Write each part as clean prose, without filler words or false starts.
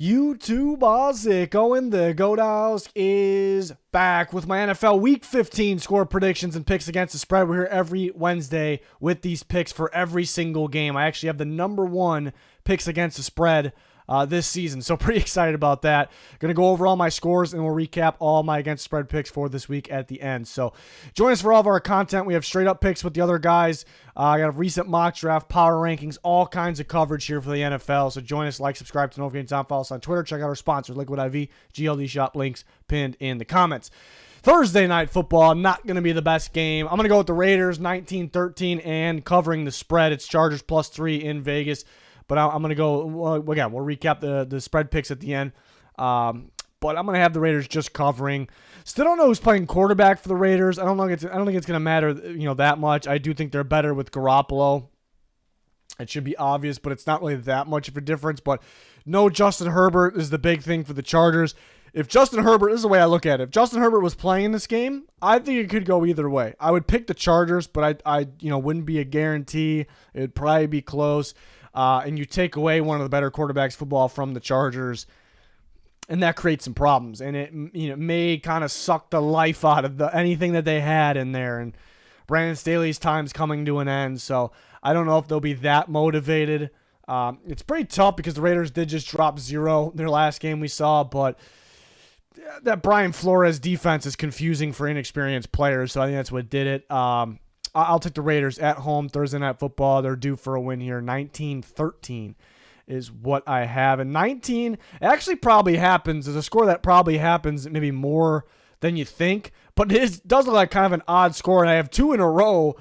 YouTube Ozick Owen, the Godowsk is back with my NFL Week 15 score predictions and picks against the spread. We're here every Wednesday with these picks for every single game. I actually have the number one picks against the spread this season, so pretty excited about that. Going to go over all my scores, and we'll recap all my against spread picks for this week at the end. So join us for all of our content. We have straight up picks with the other guys. I got a recent mock draft, power rankings, all kinds of coverage here for the NFL. So join us, like, subscribe to notifications on, follow us on Twitter. Check out our sponsor, Liquid IV, GLD Shop, links pinned in the comments. Thursday night football, not going to be the best game. I'm going to go with the Raiders, 19-13, and covering the spread. It's Chargers +3 in Vegas. But I'm going to go, again, we'll recap the spread picks at the end. But I'm going to have the Raiders just covering. Still don't know who's playing quarterback for the Raiders. I don't think it's going to matter, that much. I do think they're better with Garoppolo. It should be obvious, but it's not really that much of a difference. But no Justin Herbert is the big thing for the Chargers. If Justin Herbert, this is the way I look at it. If Justin Herbert was playing this game, I think it could go either way. I would pick the Chargers, but I wouldn't be a guarantee. It would probably be close. And you take away one of the better quarterbacks football from the Chargers, and that creates some problems. And it may kind of suck the life out of anything that they had in there. And Brandon Staley's time's coming to an end, so I don't know if they'll be that motivated. It's pretty tough because the Raiders did just drop 0 their last game we saw, but that Brian Flores defense is confusing for inexperienced players, so I think that's what did it. I'll take the Raiders at home Thursday Night Football. They're due for a win here. 19-13 is what I have. And 19 actually probably happens. There's a score that probably happens maybe more than you think. But it does look like kind of an odd score. And I have 2 in a row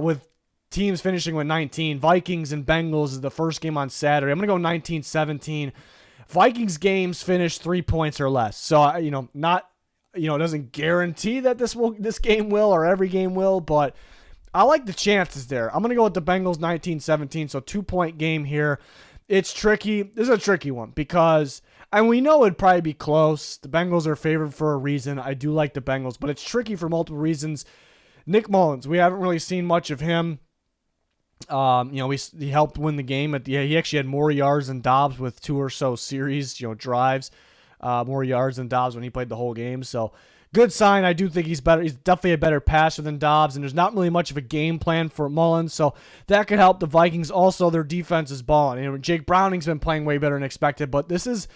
with teams finishing with 19. Vikings and Bengals is the first game on Saturday. I'm going to go 19-17. Vikings games finish 3 points or less. So, it doesn't guarantee that this game will or every game will, but I like the chances there. I'm going to go with the Bengals 19-17, so 2-point game here. It's tricky. This is a tricky one because, and we know it'd probably be close. The Bengals are favored for a reason. I do like the Bengals, but it's tricky for multiple reasons. Nick Mullins, we haven't really seen much of him. He helped win the game. He actually had more yards than Dobbs with 2 or so series, drives, more yards than Dobbs when he played the whole game. So good sign. I do think he's better. He's definitely a better passer than Dobbs, and there's not really much of a game plan for Mullins, so that could help the Vikings. Also, their defense is balling. Jake Browning's been playing way better than expected, but this is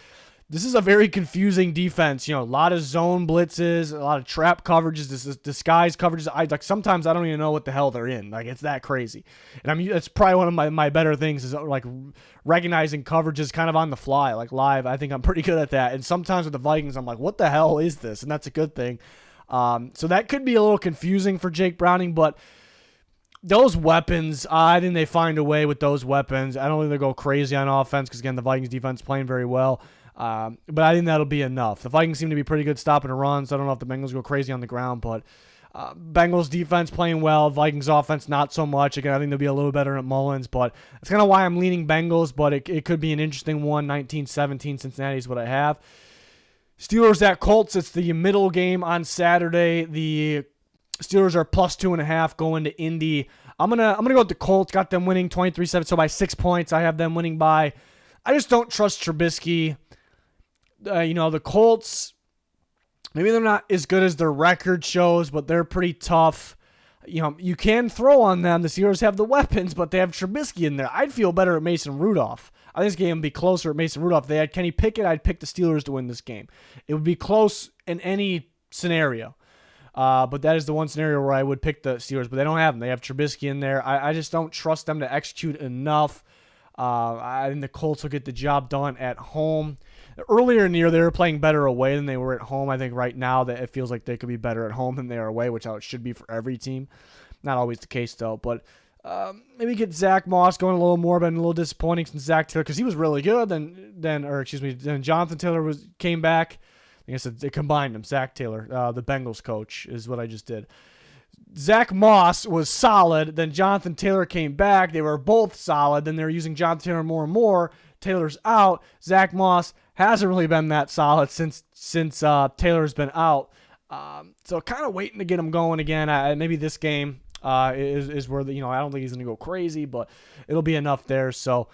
a very confusing defense. A lot of zone blitzes, a lot of trap coverages, this is disguise coverages. Sometimes I don't even know what the hell they're in. It's that crazy. And that's probably one of my better things is recognizing coverages kind of on the fly, live. I think I'm pretty good at that. And sometimes with the Vikings, I'm like, what the hell is this? And that's a good thing. So that could be a little confusing for Jake Browning, but those weapons, I think they find a way with those weapons. I don't think they'll go crazy on offense because, again, the Vikings defense is playing very well. But I think that'll be enough. The Vikings seem to be pretty good stopping a run, so I don't know if the Bengals go crazy on the ground, but Bengals defense playing well, Vikings offense not so much. Again, I think they'll be a little better at Mullins, but that's kind of why I'm leaning Bengals, but it could be an interesting one. 19-17 Cincinnati is what I have. Steelers at Colts, it's the middle game on Saturday. The Steelers are +2.5 going to Indy. I'm gonna go with the Colts, got them winning 23-7, so by 6 points. I have them winning by. I just don't trust Trubisky. The Colts, maybe they're not as good as their record shows, but they're pretty tough. You can throw on them. The Steelers have the weapons, but they have Trubisky in there. I'd feel better at Mason Rudolph. I think this game would be closer at Mason Rudolph. If they had Kenny Pickett, I'd pick the Steelers to win this game. It would be close in any scenario. But that is the one scenario where I would pick the Steelers, but they don't have them. They have Trubisky in there. I just don't trust them to execute enough. I think the Colts will get the job done at home. Earlier in the year, they were playing better away than they were at home. I think right now that it feels like they could be better at home than they are away, which it should be for every team. Not always the case, though. But maybe get Zach Moss going a little more, but a little disappointing since Zach Taylor, because he was really good. Then Jonathan Taylor came back. I guess they combined him. Zach Taylor, the Bengals coach, is what I just did. Zach Moss was solid. Then Jonathan Taylor came back. They were both solid. Then they were using Jonathan Taylor more and more. Taylor's out. Zach Moss hasn't really been that solid since Taylor's been out. So kind of waiting to get him going again. Maybe this game is where I don't think he's going to go crazy, but it'll be enough there. So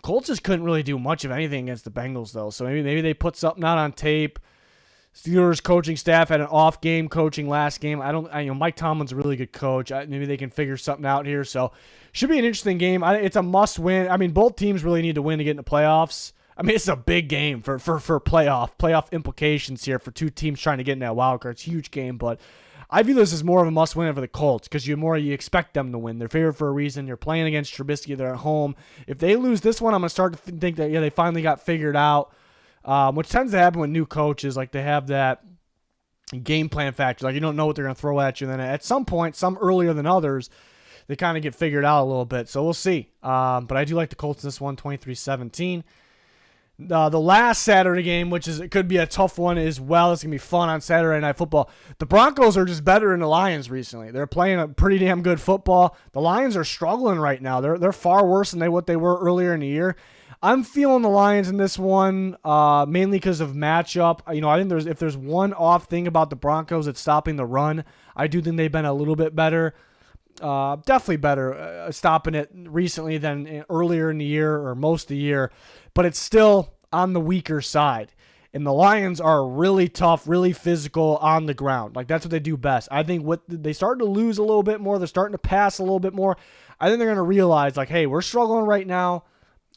Colts just couldn't really do much of anything against the Bengals, though. So maybe they put something out on tape. Steelers coaching staff had an off game coaching last game. Mike Tomlin's a really good coach. Maybe they can figure something out here. So should be an interesting game. It's a must win. I mean, both teams really need to win to get in the playoffs. I mean, it's a big game for playoff implications here for two teams trying to get in that wild card. It's a huge game, but I view this as more of a must win for the Colts because you expect them to win. They're favored for a reason. You're playing against Trubisky. They're at home. If they lose this one, I'm gonna start to think that they finally got figured out. Which tends to happen with new coaches. Like they have that game plan factor. Like you don't know what they're going to throw at you. And then at some point, some earlier than others, they kind of get figured out a little bit. So we'll see. But I do like the Colts in this one, 23-17. The last Saturday game, it could be a tough one as well. It's going to be fun on Saturday Night Football. The Broncos are just better than the Lions recently. They're playing a pretty damn good football. The Lions are struggling right now. They're far worse than what they were earlier in the year. I'm feeling the Lions in this one, mainly because of matchup. I think if there's one off thing about the Broncos, it's stopping the run. I do think they've been a little bit better, definitely better stopping it recently than earlier in the year or most of the year, but it's still on the weaker side. And the Lions are really tough, really physical on the ground. Like that's what they do best. I think they started to lose a little bit more. They're starting to pass a little bit more. I think they're going to realize like, hey, we're struggling right now.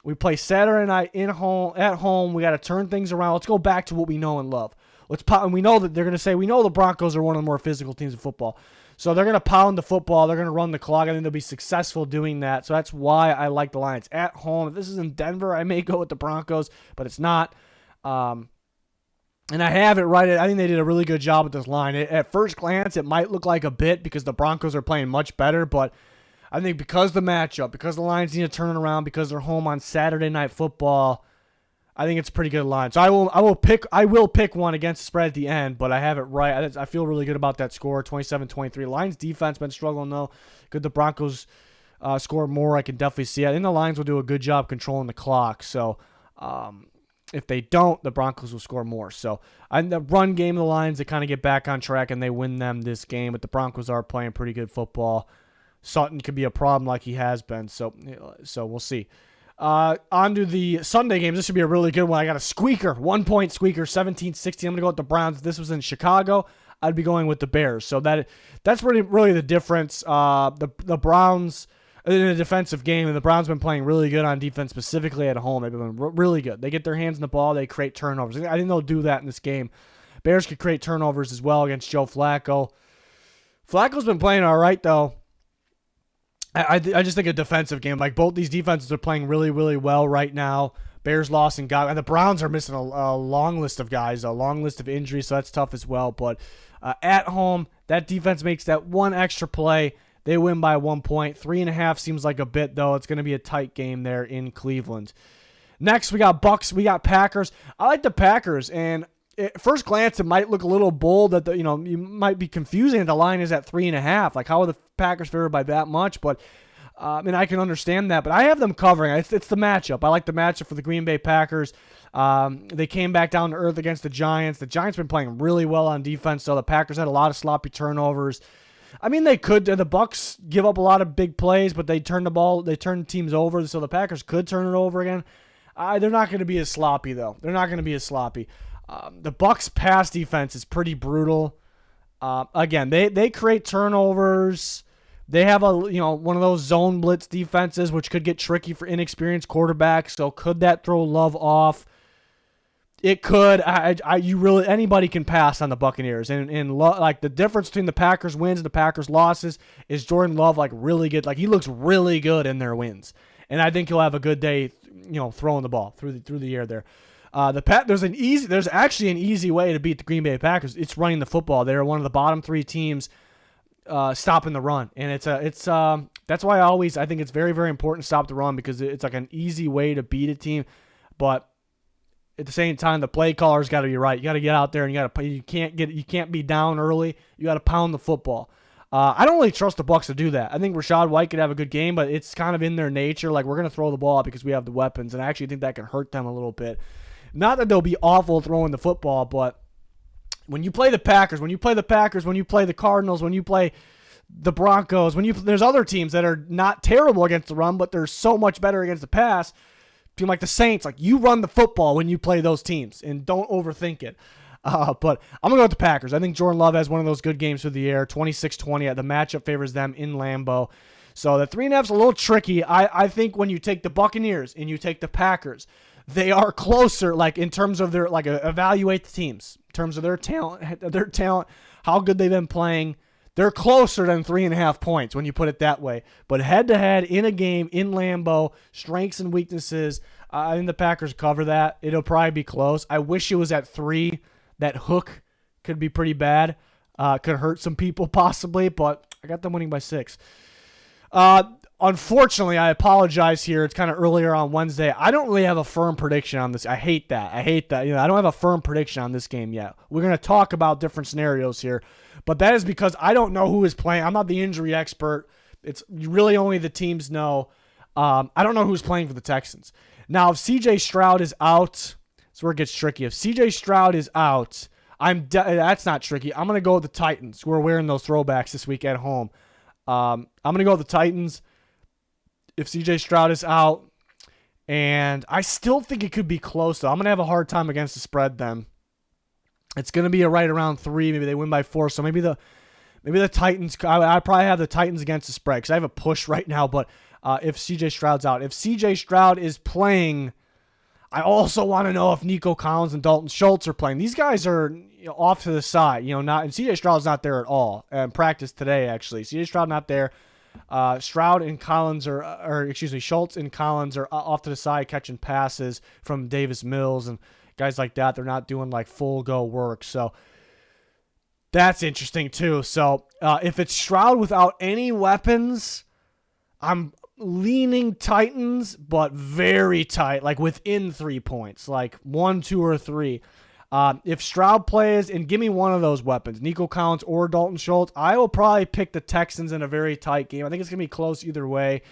We play Saturday night at home. We got to turn things around. Let's go back to what we know and love. And we know that they're going to say, we know the Broncos are one of the more physical teams in football. So they're going to pound the football. They're going to run the clock. I think they'll be successful doing that. So that's why I like the Lions at home. If this is in Denver, I may go with the Broncos, but it's not. And I have it right. I think they did a really good job with this line. At first glance, it might look like a bit because the Broncos are playing much better, but I think because the matchup, because the Lions need to turn it around, because they're home on Saturday Night Football, I think it's a pretty good line. So I will pick one against the spread at the end, but I have it right. I feel really good about that score, 27-23. Lions defense been struggling though. Could the Broncos score more? I can definitely see it. I think the Lions will do a good job controlling the clock. So if they don't, the Broncos will score more. So the run game of the Lions, they kind of get back on track and they win them this game. But the Broncos are playing pretty good football. Sutton could be a problem like he has been, so we'll see. On to the Sunday games. This should be a really good one. I got a squeaker, 1-point squeaker, 17-16. I'm going to go with the Browns. If this was in Chicago, I'd be going with the Bears. So that's really the difference. The Browns in a defensive game, and the Browns have been playing really good on defense, specifically at home. They've been really good. They get their hands on the ball. They create turnovers. I think they'll do that in this game. Bears could create turnovers as well against Joe Flacco. Flacco's been playing all right, though. I just think a defensive game. Like both these defenses are playing really, really well right now. Bears lost and the Browns are missing a long list of guys, a long list of injuries, so that's tough as well. But at home, that defense makes that one extra play. They win by 1 point. 3.5 seems like a bit, though. It's going to be a tight game there in Cleveland. Next, we got Bucs. We got Packers. I like the Packers, and at first glance, it might look a little bold that you might be confusing that the line is at 3.5. Like, how are the Packers favored by that much? But I can understand that. But I have them covering. It's the matchup. I like the matchup for the Green Bay Packers. They came back down to earth against the Giants. The Giants been playing really well on defense, so the Packers had a lot of sloppy turnovers. I mean, they could. The Bucs give up a lot of big plays, but they turn teams over, so the Packers could turn it over again. They're not going to be as sloppy, though. They're not going to be as sloppy. The Bucs pass defense is pretty brutal. Again, they create turnovers. They have one of those zone blitz defenses, which could get tricky for inexperienced quarterbacks. So could that throw Love off? It could. Anybody can pass on the Buccaneers, and like the difference between the Packers wins and the Packers losses is Jordan Love really good. Like he looks really good in their wins, and I think he'll have a good day, throwing the ball through the air there. There's actually an easy way to beat the Green Bay Packers. It's running the football. They're one of the bottom 3 teams stopping the run, and that's why I think it's very, very important to stop the run because it's like an easy way to beat a team, but at the same time the play caller's got to be right. You got to get out there and you can't be down early. You got to pound the football. I don't really trust the Bucs to do that. I think Rachaad White could have a good game, but it's kind of in their nature. Like we're gonna throw the ball out because we have the weapons, and I actually think that can hurt them a little bit. Not that they'll be awful throwing the football, but when you play the Packers, when you play the Cardinals, when you play the Broncos, there's other teams that are not terrible against the run, but they're so much better against the pass. team like the Saints, like you run the football when you play those teams and don't overthink it. But I'm going to go with the Packers. I think Jordan Love has one of those good games through the air, 26-20. The matchup favors them in Lambeau. So the 3.5 is a little tricky. I think when you take the Buccaneers and you take the Packers, they are closer, like in terms of their, like evaluate the teams, in terms of their talent, how good they've been playing. They're closer than 3.5 points when you put it that way. But head-to-head, in a game, in Lambeau, strengths and weaknesses, I think the Packers cover that. It'll probably be close. I wish it was at 3. That hook could be pretty bad. Could hurt some people possibly, but I got them winning by 6. Unfortunately, I apologize here. It's kind of earlier on Wednesday. I don't really have a firm prediction on this. I hate that. I don't have a firm prediction on this game yet. We're going to talk about different scenarios here, but that is because I don't know who is playing. I'm not the injury expert. It's really only the teams know. I don't know who's playing for the Texans. Now, if C.J. Stroud is out, that's where it gets tricky. If C.J. Stroud is out, that's not tricky. I'm going to go with the Titans, who are wearing those throwbacks this week at home. I'm going to go with the Titans if C.J. Stroud is out, and I still think it could be close, though. I'm going to have a hard time against the spread then. It's going to be a right around 3. Maybe they win by 4, so maybe the Titans, I probably have the Titans against the spread because I have a push right now, but if C.J. Stroud's out. If C.J. Stroud is playing, I also want to know if Nico Collins and Dalton Schultz are playing. These guys are off to the side, and C.J. Stroud's not there at all. Practice today, actually. C.J. Stroud not there. Stroud and Collins Schultz and Collins are off to the side catching passes from Davis Mills and guys like that. They're not doing like full go work. So that's interesting too. So if it's Stroud without any weapons, I'm leaning Titans, but very tight, like within 3 points, like 1, 2, or 3. If Stroud plays, and give me one of those weapons, Nico Collins or Dalton Schultz, I will probably pick the Texans in a very tight game. I think it's going to be close either way.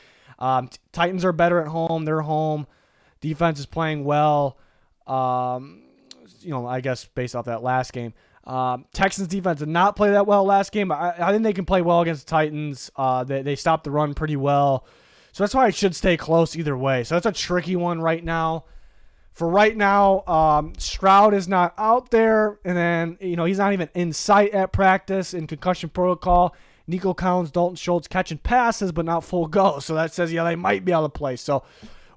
Titans are better at home. They're home. Defense is playing well, I guess based off that last game. Texans defense did not play that well last game. I think they can play well against the Titans. They stopped the run pretty well. So that's why it should stay close either way. So that's a tricky one right now. For right now, Stroud is not out there, and then he's not even in sight at practice in concussion protocol. Nico Collins, Dalton Schultz catching passes, but not full go. So that says they might be able to play. So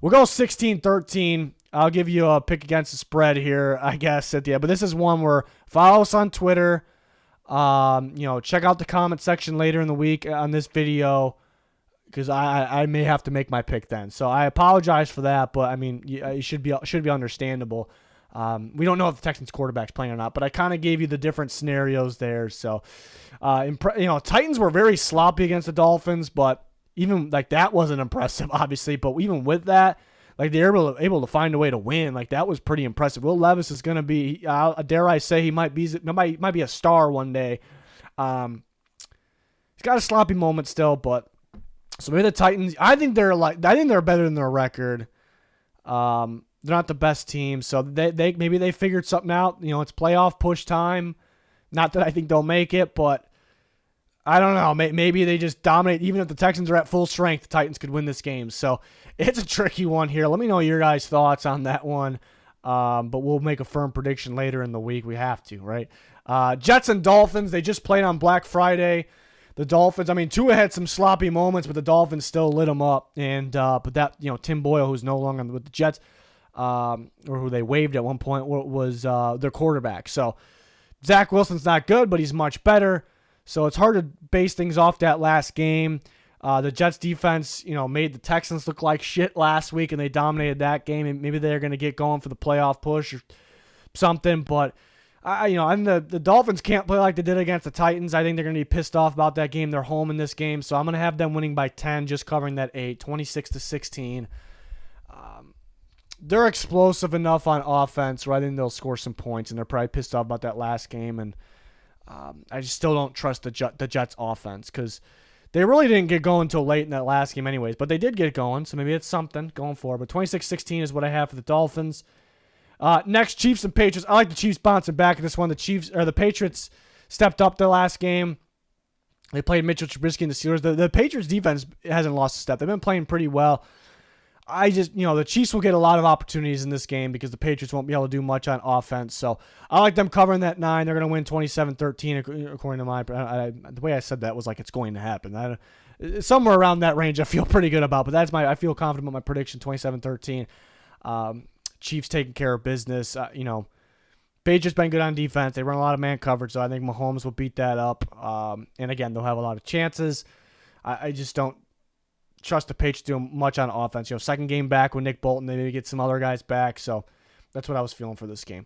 we'll go 16-13. I'll give you a pick against the spread here, I guess at the end. But this is one where follow us on Twitter. Check out the comment section later in the week on this video, because I may have to make my pick then. So I apologize for that, but I mean, it should be understandable. We don't know if the Texans quarterback's playing or not, but I kind of gave you the different scenarios there. So, Titans were very sloppy against the Dolphins, but even like that wasn't impressive, obviously. But even with that, like they were able to find a way to win. Like that was pretty impressive. Will Levis is going to be, dare I say, he might be a star one day. He's got a sloppy moment still, but. So maybe the Titans, I think they're better than their record. They're not the best team, so maybe they figured something out. It's playoff push time. Not that I think they'll make it, but I don't know. Maybe they just dominate. Even if the Texans are at full strength, the Titans could win this game. So it's a tricky one here. Let me know your guys' thoughts on that one. But we'll make a firm prediction later in the week. We have to, right? Jets and Dolphins, they just played on Black Friday. The Dolphins, Tua had some sloppy moments, but the Dolphins still lit them up. And but that, Tim Boyle, who's no longer with the Jets, or who they waived at one point, was their quarterback. So Zach Wilson's not good, but he's much better. So it's hard to base things off that last game. The Jets defense, made the Texans look like shit last week, and they dominated that game. And maybe they're going to get going for the playoff push or something, but. And the Dolphins can't play like they did against the Titans. I think they're going to be pissed off about that game. They're home in this game, so I'm going to have them winning by 10, just covering that 8, 26-16. They're explosive enough on offense where I think they'll score some points, and they're probably pissed off about that last game. And I just still don't trust the Jets' offense because they really didn't get going until late in that last game anyways, but they did get going, so maybe it's something going forward. But 26-16 is what I have for the Dolphins. Next, Chiefs and Patriots. I like the Chiefs bouncing back in this one. The Patriots stepped up their last game. They played Mitchell Trubisky and the Steelers. The Patriots defense hasn't lost a step. They've been playing pretty well. I just, the Chiefs will get a lot of opportunities in this game because the Patriots won't be able to do much on offense. So I like them covering that 9. They're going to win 27-13 according to the way I said that was like it's going to happen. Somewhere around that range I feel pretty good about, but I feel confident about my prediction, 27-13. Chiefs taking care of business. Patriots been good on defense. They run a lot of man coverage, so I think Mahomes will beat that up. And again, they'll have a lot of chances. I just don't trust the Patriots doing much on offense. Second game back with Nick Bolton, they maybe get some other guys back. So that's what I was feeling for this game.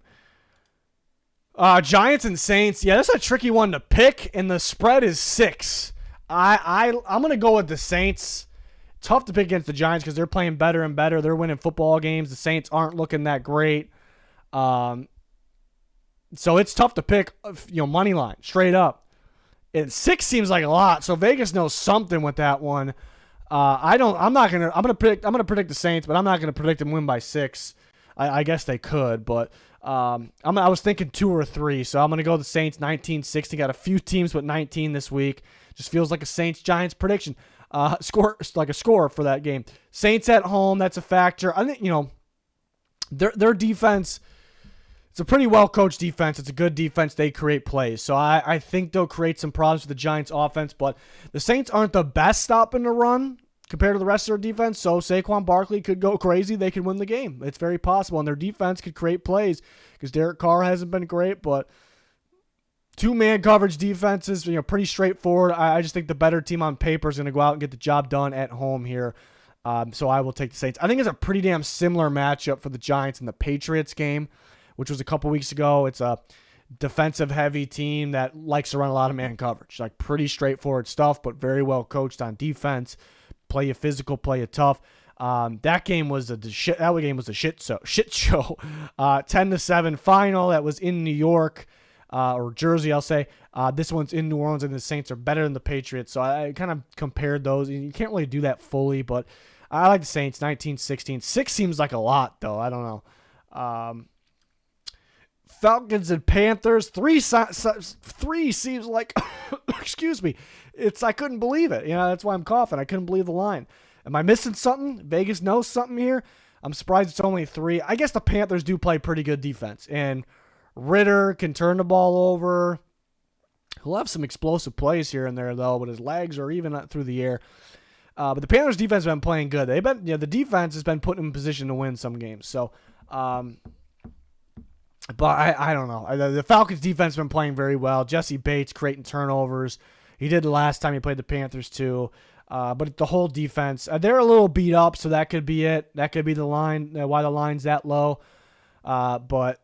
Giants and Saints. Yeah, that's a tricky one to pick, and the spread is 6. I'm gonna go with the Saints. Tough to pick against the Giants because they're playing better and better. They're winning football games. The Saints aren't looking that great. So it's tough to pick. Money line straight up. And 6 seems like a lot. So Vegas knows something with that one. I'm gonna predict the Saints, but I'm not gonna predict them win by 6. I guess they could, but I was thinking 2 or 3, so I'm gonna go the Saints 19-16. Got a few teams with 19 this week. Just feels like a Saints-Giants prediction. Score for that game. Saints at home, that's a factor. I think their defense. It's a pretty well-coached defense. It's a good defense. They create plays. So I think they'll create some problems for the Giants' offense, but the Saints aren't the best stopping the run compared to the rest of their defense, so Saquon Barkley could go crazy. They could win the game. It's very possible, and their defense could create plays because Derek Carr hasn't been great, but two-man coverage defenses, pretty straightforward. I just think the better team on paper is going to go out and get the job done at home here. So I will take the Saints. I think it's a pretty damn similar matchup for the Giants and the Patriots game, which was a couple weeks ago. It's a defensive-heavy team that likes to run a lot of man coverage. Like pretty straightforward stuff, but very well coached on defense. Play you physical, play you tough. That game was a shit show. 10-7 final. That was in New York or Jersey, I'll say. This one's in New Orleans, and the Saints are better than the Patriots. So I kind of compared those. You can't really do that fully, but I like the Saints 19-16. 6 seems like a lot, though. I don't know. Falcons and Panthers. 3 seems like, excuse me. I couldn't believe it. That's why I'm coughing. I couldn't believe the line. Am I missing something? Vegas knows something here. I'm surprised it's only 3. I guess the Panthers do play pretty good defense, and Ritter can turn the ball over. He'll have some explosive plays here and there, though, but his legs are even through the air. But the Panthers' defense has been playing good. The defense has been put in position to win some games. So, but I don't know. The Falcons' defense has been playing very well. Jesse Bates creating turnovers. He did the last time he played the Panthers, too. But the whole defense, they're a little beat up, so that could be it. That could be the line, why the line's that low. But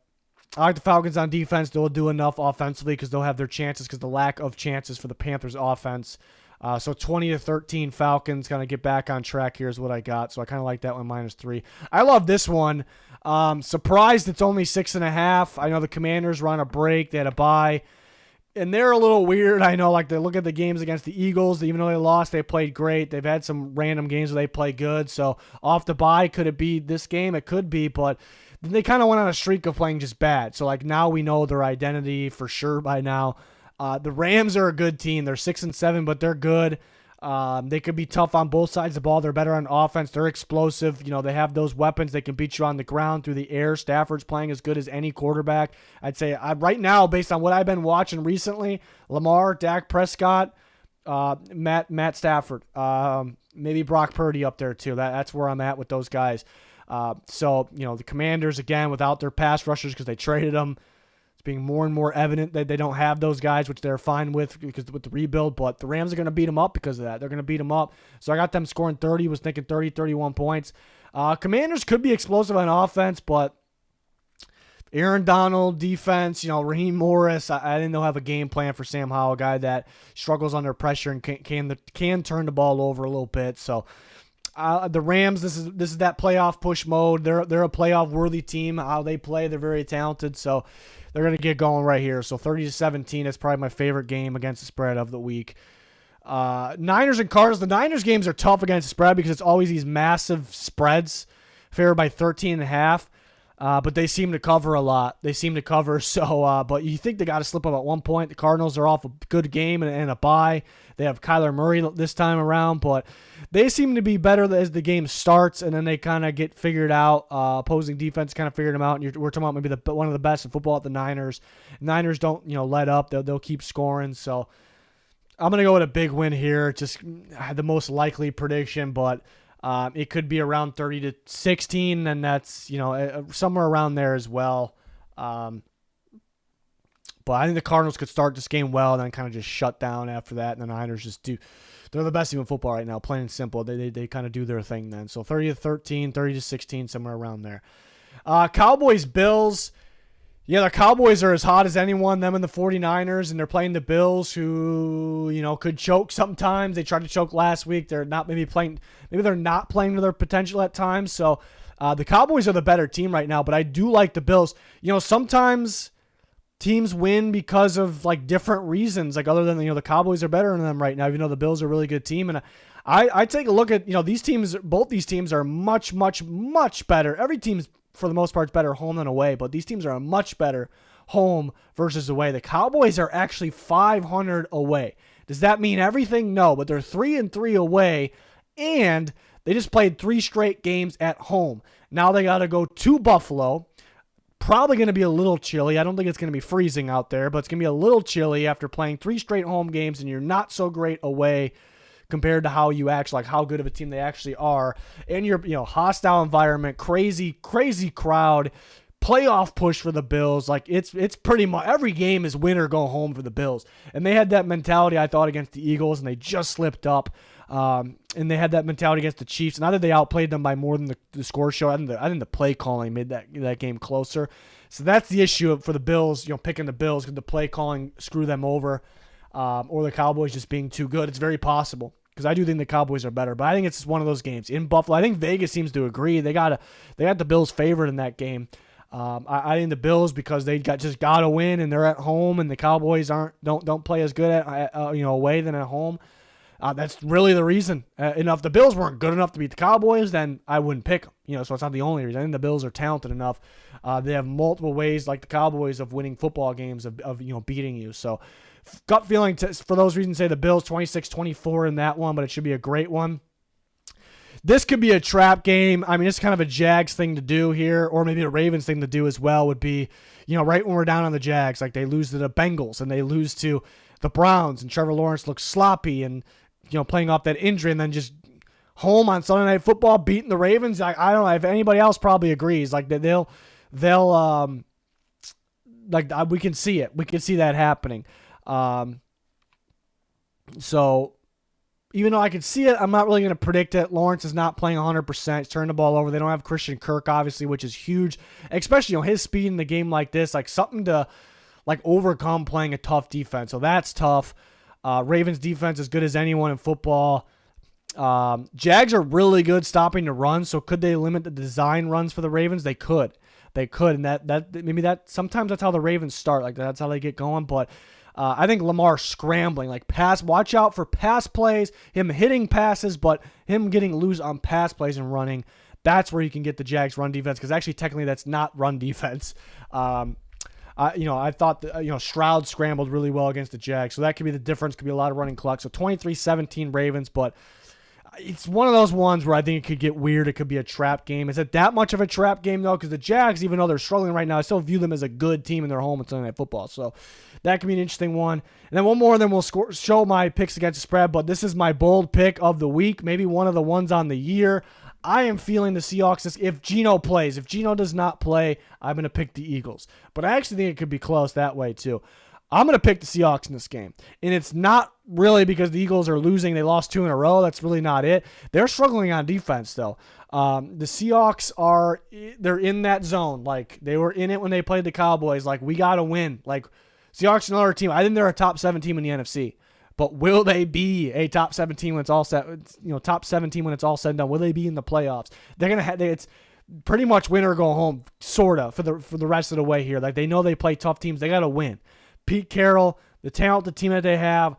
I like the Falcons on defense. They'll do enough offensively because they'll have their chances because the lack of chances for the Panthers' offense. So 20-13 Falcons kind of get back on track here is what I got. So I kind of like that one -3. I love this one. Surprised it's only 6.5. I know the Commanders were on a break. They had a bye. And they're a little weird. I know, like, they look at the games against the Eagles. Even though they lost, they played great. They've had some random games where they play good. So off the bye, could it be this game? It could be, but they kind of went on a streak of playing just bad. So, like, now we know their identity for sure by now. The Rams are a good team. They're 6-7, but they're good. They could be tough on both sides of the ball. They're better on offense. They're explosive. They have those weapons. They can beat you on the ground, through the air. Stafford's playing as good as any quarterback. I'd say right now, based on what I've been watching recently, Lamar, Dak Prescott, Matt Stafford, maybe Brock Purdy up there too. That's where I'm at with those guys. So the Commanders, again, without their pass rushers because they traded them. Being more and more evident that they don't have those guys, which they're fine with because with the rebuild, but the Rams are going to beat them up because of that. They're going to beat them up. So I got them scoring 30, was thinking 30, 31 points. Commanders could be explosive on offense, but Aaron Donald, defense, Raheem Morris, I didn't know have a game plan for Sam Howell, a guy that struggles under pressure and can turn the ball over a little bit. So the Rams, this is that playoff push mode. They're a playoff worthy team. How they play, they're very talented. So they're going to get going right here. So 30-17 is probably my favorite game against the spread of the week. Niners and Cardinals. The Niners games are tough against the spread because it's always these massive spreads, favored by 13.5. But they seem to cover a lot. They seem to cover. So, but you think they got to slip up at one point. The Cardinals are off a good game and a bye. They have Kyler Murray this time around, but they seem to be better as the game starts, and then they kind of get figured out. Opposing defense kind of figured them out. And we're talking about maybe one of the best in football at the Niners. Niners don't let up. They'll keep scoring. So I'm gonna go with a big win here. Just the most likely prediction, but. It could be around 30-16, and that's somewhere around there as well. But I think the Cardinals could start this game well, and then kind of just shut down after that. And the Niners they're the best team in football right now, plain and simple. They kind of do their thing then. So 30-13, 30-16, somewhere around there. Cowboys Bills. Yeah, the Cowboys are as hot as anyone, them and the 49ers, and they're playing the Bills who, could choke sometimes. They tried to choke last week. They're not maybe they're not playing to their potential at times. So the Cowboys are the better team right now, but I do like the Bills. Sometimes teams win because of different reasons, other than the Cowboys are better than them right now, even though the Bills are a really good team. And I take a look at these teams. Both these teams are much, much, much better. Every team's for the most part, it's better home than away, but these teams are a much better home versus away. The Cowboys are actually 500 away. Does that mean everything? No, but they're 3-3 away, and they just played 3 straight games at home. Now they got to go to Buffalo. Probably going to be a little chilly. I don't think it's going to be freezing out there, but it's going to be a little chilly after playing 3 straight home games, and you're not so great away compared to how you actually, how good of a team they actually are. And your, hostile environment, crazy crowd, playoff push for the Bills. It's pretty much every game is win or go home for the Bills. And they had that mentality, I thought, against the Eagles, and they just slipped up. And they had that mentality against the Chiefs. Not that they outplayed them by more than the score show. I think the play calling made that game closer. So that's the issue for the Bills, picking the Bills, because the play calling screw them over. Or the Cowboys just being too good. It's very possible, because I do think the Cowboys are better. But I think it's one of those games in Buffalo. I think Vegas seems to agree. They got the Bills favored in that game. I think the Bills, because they just got to win, and they're at home, and the Cowboys don't play as good at away than at home. That's really the reason. And if the Bills weren't good enough to beat the Cowboys, then I wouldn't pick them. So it's not the only reason. I think the Bills are talented enough. They have multiple ways, like the Cowboys, of winning football games, of beating you. So gut feeling for those reasons, say the Bills 26-24 in that one, but it should be a great one. This could be a trap game. I mean, it's kind of a Jags thing to do here, or maybe a Ravens thing to do as well, would be, right when we're down on the Jags, like they lose to the Bengals and they lose to the Browns, and Trevor Lawrence looks sloppy and, playing off that injury, and then just home on Sunday Night Football beating the Ravens. I don't know if anybody else probably agrees. Like they'll we can see it. We can see that happening. So even though I can see it, I'm not really going to predict it. Lawrence is not playing 100%. He's turning the ball over. They don't have Christian Kirk, obviously, which is huge, especially, his speed in the game like this, something to overcome playing a tough defense. So that's tough. Ravens defense is good as anyone in football. Jags are really good stopping the run. So could they limit the design runs for the Ravens? They could, and that sometimes that's how the Ravens start. That's how they get going. But I think Lamar scrambling, watch out for pass plays, him hitting passes, but him getting loose on pass plays and running. That's where you can get the Jags run defense, because actually technically that's not run defense. I thought that, Stroud scrambled really well against the Jags, so that could be the difference. Could be a lot of running clock. So 23-17 Ravens, but it's one of those ones where I think it could get weird. It could be a trap game. Is it that much of a trap game, though? Because the Jags, even though they're struggling right now, I still view them as a good team in their home on Sunday Night Football. So that could be an interesting one. And then one more, and then we'll show my picks against the spread. But this is my bold pick of the week, maybe one of the ones on the year. I am feeling the Seahawks. If Geno plays, if Geno does not play, I'm going to pick the Eagles. But I actually think it could be close that way, too. I'm going to pick the Seahawks in this game. And it's not really because the Eagles are losing. They lost 2 in a row. That's really not it. They're struggling on defense, though. The Seahawks they're in that zone. They were in it when they played the Cowboys. We got to win. Seahawks are another team. I think they're a top 7 team in the NFC. But will they be a top 17 when it's all set? Top 17 when it's all said and done. Will they be in the playoffs? They're gonna have. It's pretty much win or go home, sorta, for the rest of the way here. They know they play tough teams. They got to win. Pete Carroll, the talented team that they have,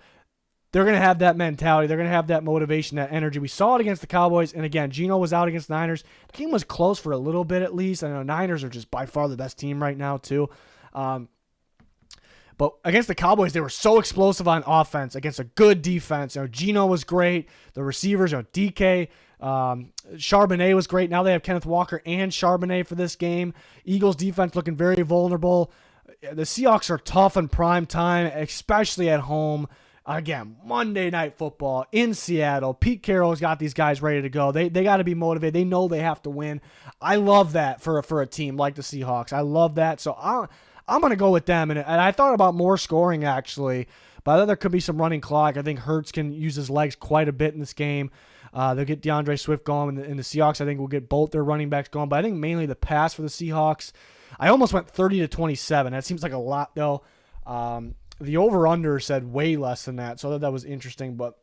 they're going to have that mentality. They're going to have that motivation, that energy. We saw it against the Cowboys, and again, Geno was out against the Niners. The game was close for a little bit at least. I know Niners are just by far the best team right now too. But against the Cowboys, they were so explosive on offense against a good defense. Geno was great. The receivers, DK, Charbonnet was great. Now they have Kenneth Walker and Charbonnet for this game. Eagles defense looking very vulnerable. The Seahawks are tough in prime time, especially at home. Again, Monday Night Football in Seattle. Pete Carroll's got these guys ready to go. They got to be motivated. They know they have to win. I love that for a team like the Seahawks. I love that. So I'm going to go with them. And I thought about more scoring, actually. But I thought there could be some running clock. I think Hurts can use his legs quite a bit in this game. They'll get DeAndre Swift going. And the Seahawks, I think, will get both their running backs going. But I think mainly the pass for the Seahawks. I almost went 30-27. That seems like a lot, though. The over-under said way less than that, so I thought that was interesting. But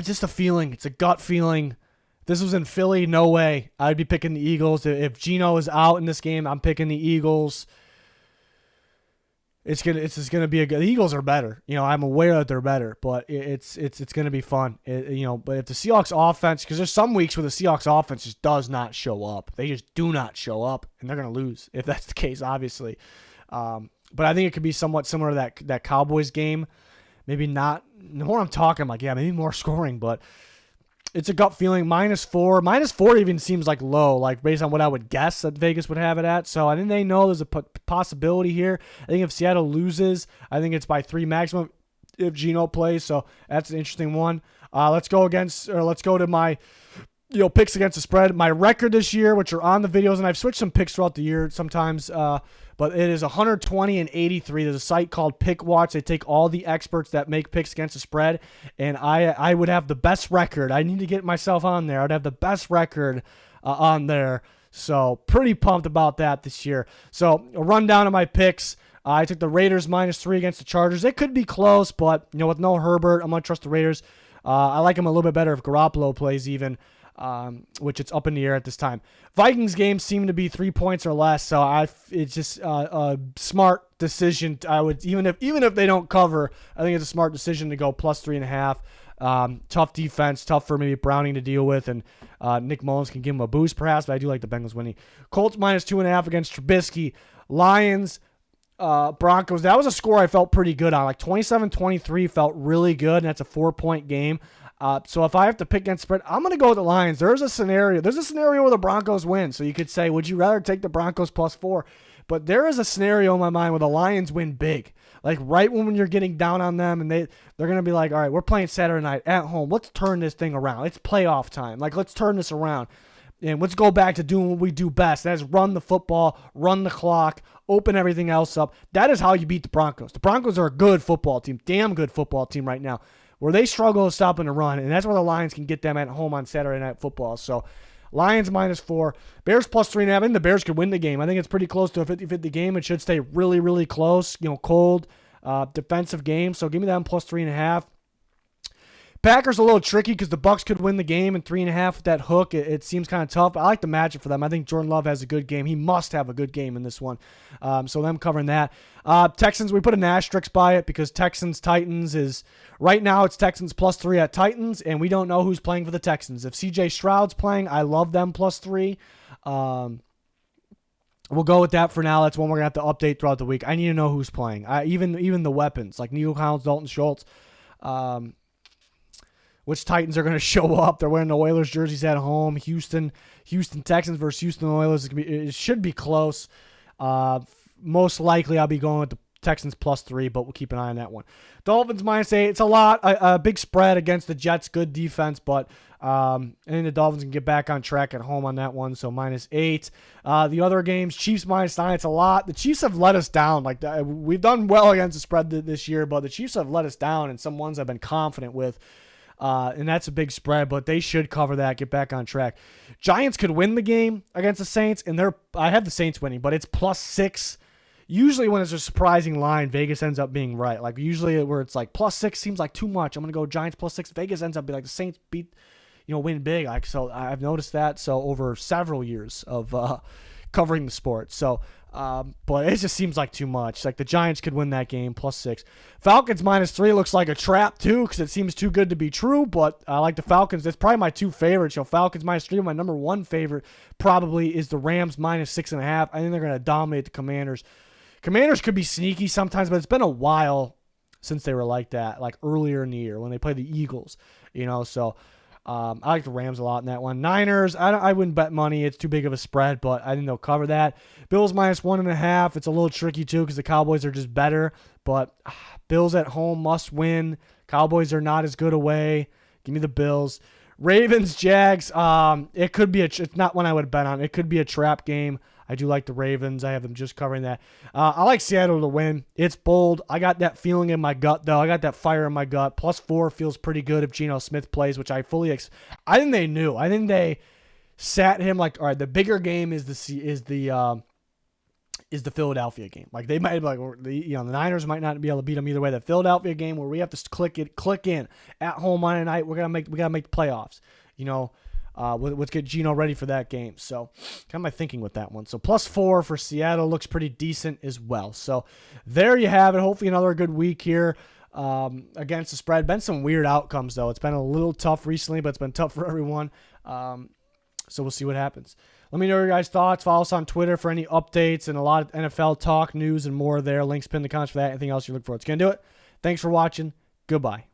just a feeling. It's a gut feeling. If this was in Philly, no way. I'd be picking the Eagles. If Geno is out in this game, I'm picking the Eagles. It's just gonna be a good. The Eagles are better. I'm aware that they're better, but it's gonna be fun. But if the Seahawks offense, because there's some weeks where the Seahawks offense just does not show up. They just do not show up, and they're gonna lose if that's the case, obviously. But I think it could be somewhat similar to that Cowboys game. Maybe not. The more I'm talking, I'm like, yeah, maybe more scoring, but it's a gut feeling. -4. -4 even seems like low, like based on what I would guess that Vegas would have it at. So I think they know there's a possibility here. I think if Seattle loses, I think it's by 3 maximum if Geno plays. So that's an interesting one. Let's go to my picks against the spread. My record this year, which are on the videos, and I've switched some picks throughout the year sometimes, but it is 120-83. There's a site called Pick Watch. They take all the experts that make picks against the spread, and I would have the best record. I need to get myself on there. I would have the best record on there. So pretty pumped about that this year. So a rundown of my picks. I took the Raiders -3 against the Chargers. It could be close, but with no Herbert, I'm going to trust the Raiders. I like them a little bit better if Garoppolo plays even. Which it's up in the air at this time. Vikings games seem to be 3 points or less, so it's just a smart decision. I would even if they don't cover, I think it's a smart decision to go +3.5. Tough defense, tough for maybe Browning to deal with, and Nick Mullins can give him a boost perhaps, but I do like the Bengals winning. Colts -2.5 against Trubisky. Lions, Broncos. That was a score I felt pretty good on. Like 27-23 felt really good, and that's a 4-point game. So if I have to pick against spread, I'm going to go with the Lions. There's a scenario where the Broncos win. So you could say, would you rather take the Broncos +4? But there is a scenario in my mind where the Lions win big. Like right when you're getting down on them, and they're going to be like, all right, we're playing Saturday night at home. Let's turn this thing around. It's playoff time. Like, let's turn this around. And let's go back to doing what we do best. That is run the football, run the clock, open everything else up. That is how you beat the Broncos. The Broncos are a good football team, damn good football team right now, where they struggle stopping the run, and that's where the Lions can get them at home on Saturday Night Football. So Lions -4, Bears +3.5. I think the Bears could win the game. I think it's pretty close to a 50-50 game. It should stay really, really close, cold defensive game. So give me them +3.5. Packers a little tricky because the Bucs could win the game, and 3.5 with that hook. It seems kind of tough. I like the matchup for them. I think Jordan Love has a good game. He must have a good game in this one. So them covering that. Texans, we put an asterisk by it because Texans-Titans is right now it's Texans +3 at Titans, and we don't know who's playing for the Texans. If C.J. Stroud's playing, I love them +3. We'll go with that for now. That's one we're gonna have to update throughout the week. I need to know who's playing. Even the weapons like Nico Collins, Dalton Schultz. Which Titans are going to show up? They're wearing the Oilers jerseys at home. Houston Texans versus Houston Oilers. It should be close. Most likely, I'll be going with the Texans +3, but we'll keep an eye on that one. Dolphins -8. It's a big spread against the Jets. Good defense, but I think the Dolphins can get back on track at home on that one. So -8. The other games, Chiefs -9. It's a lot. The Chiefs have let us down. Like we've done well against the spread this year, but the Chiefs have let us down, and some ones I've been confident with. And that's a big spread, but they should cover that, get back on track. Giants could win the game against the Saints, and I have the Saints winning, but it's +6. Usually when it's a surprising line, Vegas ends up being right. Like usually where it's like +6 seems like too much. I'm going to go Giants +6. Vegas ends up being like the Saints win big. Like, so I've noticed that. So over several years of covering the sport. So, but it just seems like too much. Like the Giants could win that game, +6. Falcons -3 looks like a trap too, because it seems too good to be true. But I like the Falcons. That's probably my 2 favorites. Falcons -3. My number 1 favorite probably is the Rams -6.5. I think they're going to dominate the Commanders. Commanders could be sneaky sometimes, but it's been a while since they were like that, like earlier in the year when they played the Eagles. So I like the Rams a lot in that one. Niners, I wouldn't bet money. It's too big of a spread, but I think they'll cover that. Bills -1.5. It's a little tricky, too, because the Cowboys are just better. But Bills at home must win. Cowboys are not as good away. Give me the Bills. Ravens, Jags, it could be it's not one I would bet on. It could be a trap game. I do like the Ravens. I have them just covering that. I like Seattle to win. It's bold. I got that feeling in my gut, though. I got that fire in my gut. +4 feels pretty good if Geno Smith plays, which I fully I think they knew. I think they sat him like, all right, the bigger game is the Philadelphia game. Like they might like the Niners might not be able to beat them either way. The Philadelphia game where we have to click in at home Monday night. We gotta make the playoffs. Let's get Geno ready for that game. So kind of my thinking with that one. So +4 for Seattle looks pretty decent as well. So there you have it. Hopefully another good week here against the spread. Been some weird outcomes though. It's been a little tough recently, but it's been tough for everyone. So we'll see what happens. Let me know your guys' thoughts. Follow us on Twitter for any updates and a lot of NFL talk, news, and more there. Links pinned in the comments for that. Anything else you look for. It's going to do it. Thanks for watching. Goodbye.